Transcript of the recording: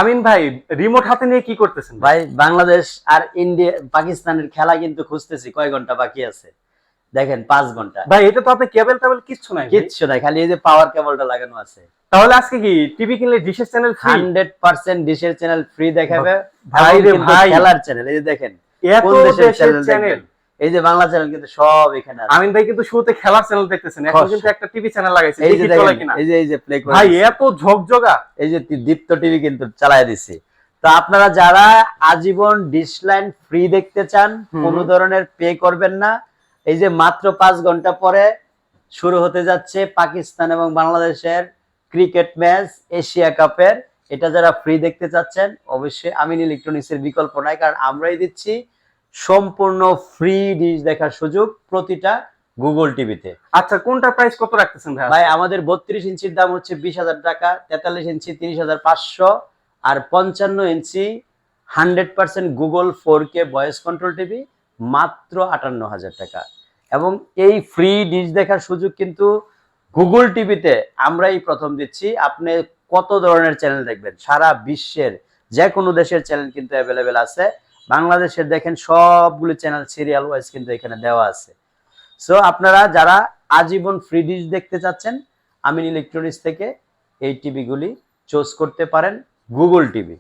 আমিন ভাই, রিমোট হাতে নিয়ে কি করতেছেন ভাই? ভাই বাংলাদেশ আর ইন্ডিয়া পাকিস্তানের খেলা কিন্তু খুঁজতেছি, কয় ঘন্টা বাকি আছে দেখেন, 5 ঘন্টা। ভাই এটা তো আপনি কেবল টেবল কিচ্ছু নাই ভাই। কিচ্ছু নাই, খালি এই যে পাওয়ার কেবলটা লাগানো আছে। তাহলে আজকে কি টিভি কিনলে ডিশের চ্যানেল ফ্রি? 100% ডিশের চ্যানেল ফ্রি দেখাবে। ভাই রে কিন্তু ভাই, খেলার চ্যানেল এই যে দেখেন, এত কোন দেশের দেশের চ্যানেল চ্যানেল। দেখবেন, এই যে বাংলা চ্যানেল কিন্তু সব এখানে আছে। আমিন ভাই কিন্তু শুরুতে খেলার চ্যানেল দেখতেছেন, এখন কিন্তু একটা টিভি চ্যানেল লাগাইছে, এই যে দেখি চলে দেখেন, কিনা। এই যে প্লে করে ভাই দিছি। এত ঝকঝকা। এই যে দীপ্ত টিভি কিন্তু চালায় দিছি। তো আপনারা যারা আজীবন ডিশ লাইন ফ্রি দেখতে চান, কোনো ধরনের পে করবেন না। এই যে মাত্র 5 ঘন্টা পরে শুরু হতে যাচ্ছে পাকিস্তান এবং বাংলাদেশের ক্রিকেট ম্যাচ, এশিয়া কাপের। এটা যারা ফ্রি দেখতে চাচ্ছেন, অবশ্যই আমিন ইলেকট্রনিক্সের বিকল্প নাই, কারণ আমরাই দিচ্ছি সম্পূর্ণ ফ্রি ডিশ দেখার সুযোগ প্রতিটা গুগল টিভিতে। আচ্ছা, কোনটার প্রাইস কত রাখতেছেন ভাই? ভাই আমাদের 32 ইঞ্চির দাম হচ্ছে 20,000 টাকা, 43 ইঞ্চি 30,500, আর 55 ইঞ্চি 100% Google 4K voice control TV মাত্র 58,000 টাকা। এবং এই ফ্রি ডিশ দেখার সুযোগ কিন্তু গুগল টিভিতে আমরাই প্রথম দিচ্ছি। আপনি কত ধরনের চ্যানেল দেখবেন, সারা বিশ্বের যে কোনো দেশের চ্যানেল কিন্তু অ্যাভেলেবেল আছে। বাংলাদেশের দেখেন সবগুলো চ্যানেল সিরিয়াল ওয়াইজ কিন্তু এখানে দেওয়া আছে। সো আপনারা যারা আজীবন ফ্রি ডিশ দেখতে চাচ্ছেন, আমিন ইলেকট্রনিক্স থেকে এই টিভিগুলি চুজ করতে পারেন, গুগল টিভি।